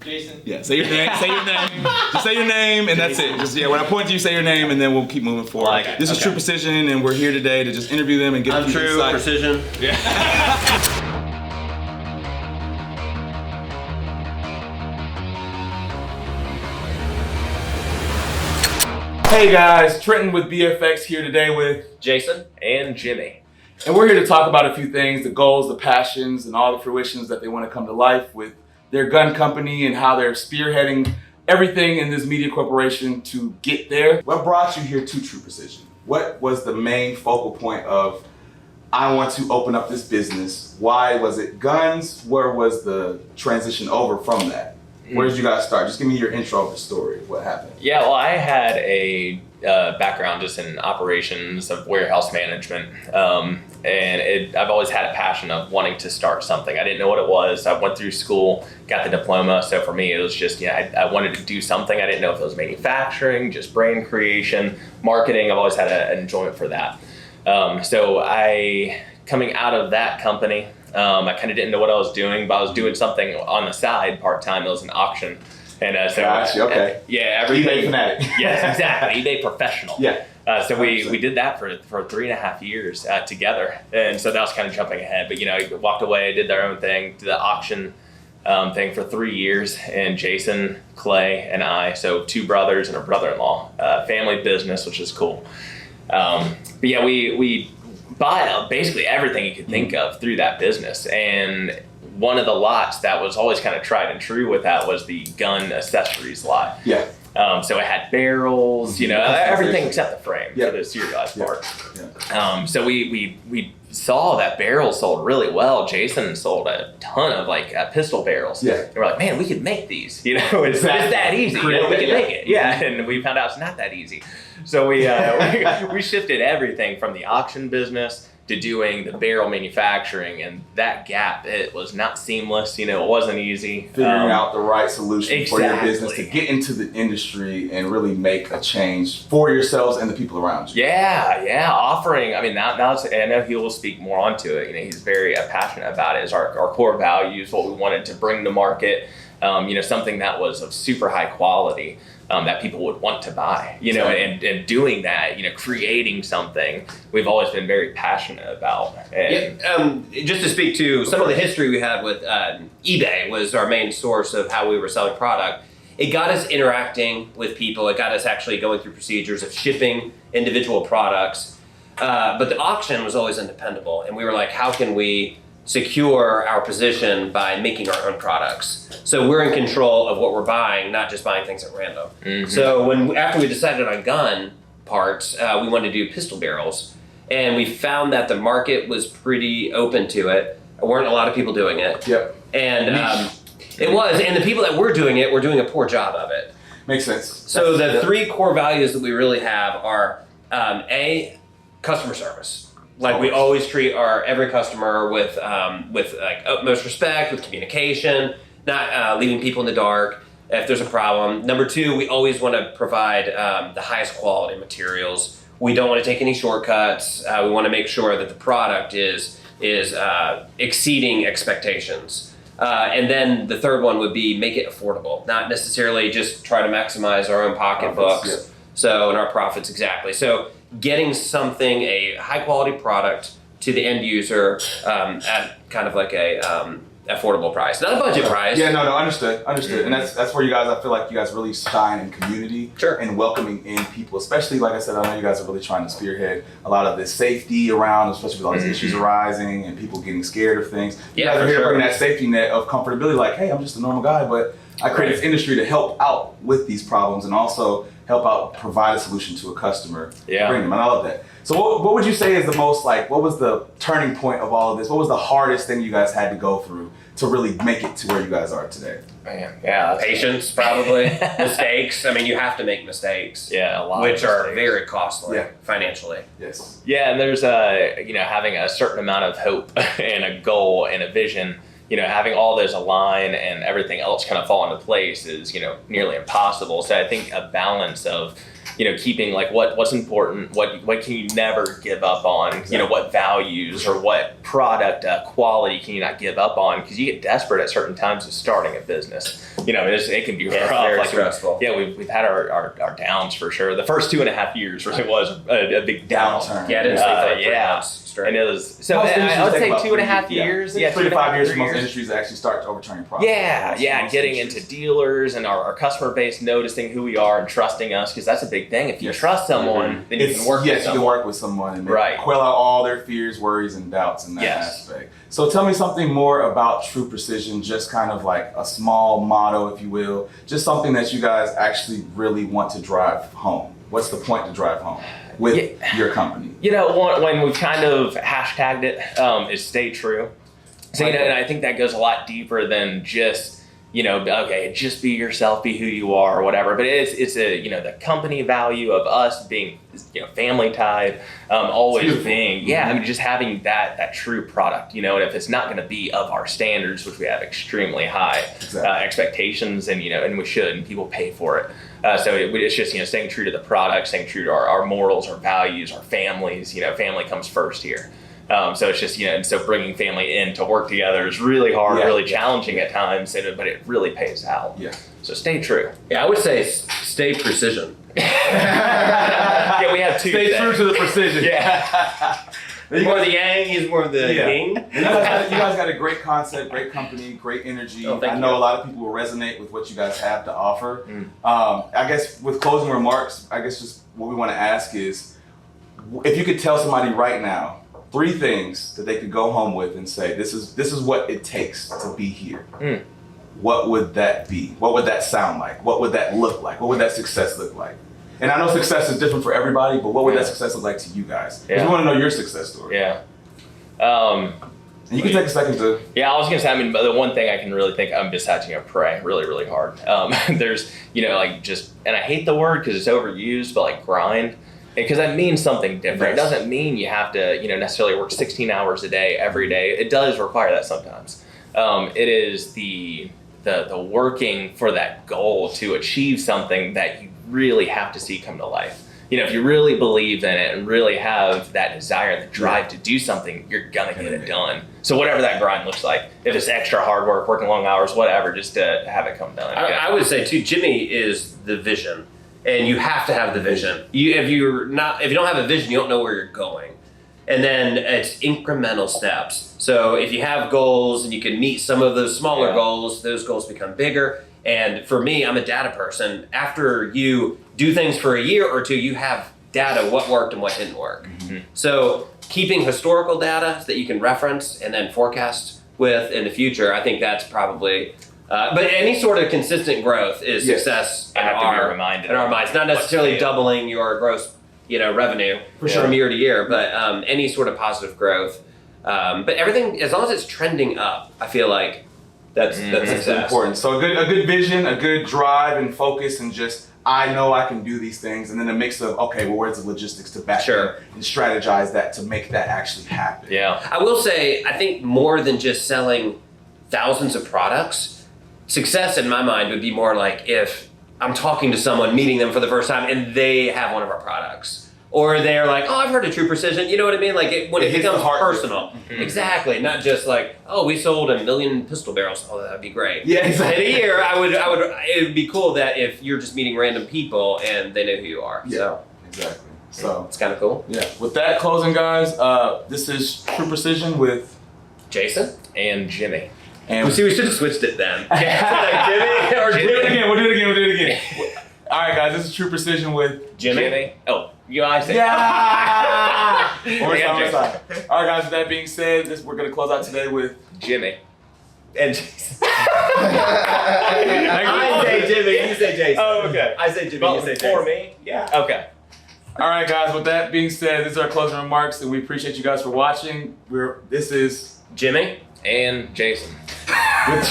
Jason. Yeah, say your name. Say your name. Just say your name, and that's it. Just when I point to you, say your name, and then we'll keep moving forward. Like it. This is True Precision, and we're here today to just interview them and get. I'm True insight. Precision. Yeah. Hey guys, Trenton with BFX here today with Jason and Jimmy. and we're here to talk about a few things, the goals, the passions, and all the fruitions that they want to come to life with their gun company and how they're spearheading everything in this media corporation to get there. What brought you here to True Precision? What was the main focal point of, I want to open up this business? Why was it guns? Where was the transition over from that? Where did you guys start? Just give me your intro of the story. What happened? Yeah, well, I had a background just in operations of warehouse management, and I've always had a passion of wanting to start something. I didn't know what it was. I went through school, got the diploma, so for me it was just, I wanted to do something. I didn't know if it was manufacturing, just brand creation, marketing. I've always had an enjoyment for that. Coming out of that company, I kind of didn't know what I was doing, but I was doing something on the side part-time. It was an auction. And Gotcha, okay. Everything. eBay fanatic. Yes, exactly. eBay professional. Yeah. So we did that for 3.5 years together. And so that was kind of jumping ahead. But, I walked away, did their own thing, did the auction thing for 3 years. And Jason, Clay, and I, so 2 brothers and a brother-in-law, family business, which is cool. We buy basically everything you could think of through that business. And one of the lots that was always kind of tried and true with that was the gun accessories lot. Yeah. So it had barrels, everything except the frame Yeah. for the serialized part. Yeah. So we saw that barrels sold really well. Jason sold a ton of pistol barrels. Yeah. And we're like, man, we could make these. It's that easy. We can make it. Yeah. And we found out it's not that easy. So we shifted everything from the auction business to doing the barrel manufacturing, and that gap, it was not seamless. It wasn't easy. Figuring out the right solution for your exactly. business to get into the industry and really make a change for yourselves and the people around you. Yeah, offering. I mean, now I know he will speak more onto it. He's very passionate about it. Is our core values, what we wanted to bring to market. Something that was of super high quality. That people would want to buy, and doing that, creating something we've always been very passionate about. And Just to speak to some of the history we had with eBay was our main source of how we were selling product. It got us interacting with people. It got us actually going through procedures of shipping individual products. But the auction was always undependable. And we were like, how can we secure our position by making our own products? So we're in control of what we're buying, not just buying things at random. Mm-hmm. So after we decided on gun parts, we wanted to do pistol barrels. And we found that the market was pretty open to it. There weren't a lot of people doing it. Yep. And it was, and the people that were doing it were doing a poor job of it. Makes sense. So the 3 core values that we really have are customer service. We always treat every customer with utmost respect, with communication, not leaving people in the dark if there's a problem. Number 2, we always want to provide the highest quality materials. We don't want to take any shortcuts. We want to make sure that the product is exceeding expectations. And then the 3rd one would be make it affordable, not necessarily just try to maximize our own pocketbooks. Yeah. So, and our profits, exactly. So getting something, a high quality product to the end user at kind of like a affordable price, not a budget price. Yeah, no, understood. Mm-hmm. And that's where you guys, I feel like you guys really shine in community. Sure. And welcoming in people, especially, like I said, I know you guys are really trying to spearhead a lot of this safety around, especially with all these issues arising and people getting scared of things. You guys are here bringing that safety net of comfortability, like, hey, I'm just a normal guy, but I created this industry to help out with these problems and also help out provide a solution to a customer. Yeah. Bring them, and I love that. So what would you say is the most, what was the turning point of all of this? What was the hardest thing you guys had to go through to really make it to where you guys are today? Man, yeah, Patience, probably. Mistakes. I mean, you have to make mistakes. Yeah, a lot. Which of are mistakes. very costly financially. Yes. Yeah, and there's having a certain amount of hope and a goal and a vision. Having all those align and everything else kind of fall into place is, nearly impossible. So I think a balance of keeping like what's important, what can you never give up on, what values or what product quality can you not give up on, because you get desperate at certain times of starting a business. It can be rough. Very like stressful. We've had our downs for sure. The first 2.5 years really was a big Downturn. Yeah, I didn't sleep for like 3 yeah. months straight. And it was so. Most I would industries take say about 2.5 3 years. Yeah, 3 to 5 years for 3 most industries to actually start to overturn your profit. Yeah, Most getting industries. into dealers and our customer base noticing who we are and trusting us, because that's a big thing. If you Yes. trust someone, then you can work with Yes, you someone. can work with someone and Right. quell out all their fears, worries, and doubts in that Yes. aspect. So tell me something more about True Precision, just kind of like a small motto, if you will, just something that you guys actually really want to drive home. What's the point to drive home with your company? When we've kind of hashtagged it, is stay true. So, and I think that goes a lot deeper than just, okay, just be yourself, be who you are or whatever. But it's the company value of us being, family tied, always being, just having that true product, and if it's not going to be of our standards, which we have extremely high expectations and, and we should, and people pay for it. So it's just, staying true to the product, staying true to our morals, our values, our families, family comes first here. So it's just, and so bringing family in to work together is really hard, really challenging at times, but it really pays out. Yeah. So stay true. Yeah, I would say stay precision. Yeah, we have two. Stay things. true to the precision. Yeah. More the yang, he's more the yin. You guys got a great concept, great company, great energy. Oh, thank I know you. a lot of people will resonate with what you guys have to offer. I guess with closing remarks, just what we want to ask is, if you could tell somebody right now 3 things that they could go home with and say, this is what it takes to be here. What would that be? What would that sound like? What would that look like? What would that success look like? And I know success is different for everybody, but what would that success look like to you guys? Because we want to know your success story. Yeah. And you can take a second to. Yeah, I was gonna say. The one thing I can really think of besides pray really, really hard. There's and I hate the word because it's overused, but like grind, because that means something different. Yes. It doesn't mean you have to necessarily work 16 hours a day every day. It does require that sometimes. It is the working for that goal to achieve something that you really have to see come to life. If you really believe in it and really have that desire and the drive to do something, you're gonna get it done. So whatever that grind looks like, if it's extra hard work, working long hours, whatever, just to have it come done. I would say too, Jimmy is the vision, and you have to have the vision. If you don't have a vision, you don't know where you're going. And then it's incremental steps. So if you have goals and you can meet some of those smaller goals, those goals become bigger. And for me, I'm a data person. After you do things for a year or two, you have data, what worked and what didn't work. So keeping historical data that you can reference and then forecast with in the future, I think that's probably, but any sort of consistent growth is success in I have to be our reminded in our of minds. Not necessarily what's scale. doubling your gross revenue from year to year, but any sort of positive growth. But everything, as long as it's trending up, I feel like that's That's success. important. So a good vision, a good drive and focus, and just I know I can do these things, and then a mix of okay, well, where's the logistics to back it and strategize that to make that actually happen. Yeah. I will say, I think more than just selling thousands of products, success in my mind would be more like if I'm talking to someone, meeting them for the first time, and they have one of our products. Or they're like, oh, I've heard of True Precision. You know what I mean? Like when it hits the becomes heart. personal. Exactly. Not just like, oh, we sold 1 million pistol barrels. Oh, that'd be great. Yeah, exactly. In a year, it would be cool that if you're just meeting random people and they know who you are. Yeah, So exactly. So it's kind of cool. yeah, with that closing, guys, this is True Precision with Jason? And Jimmy. and We should have switched it then. Yeah. Jimmy or We'll do it Jimmy? again. We'll do it again. All right, guys, this is True Precision with Jimmy. Oh, I say. yeah. One more Yeah, time, Jason. one more time. All right, guys. With that being said, we're gonna close out today with. Jimmy. And Jason. I say Jimmy, you say Jason. Oh, okay. I say Jimmy, Well, you say for Jason. me? Yeah. Okay. All right, guys. With that being said, these are our closing remarks, and we appreciate you guys for watching. This is Jimmy? And Jason. with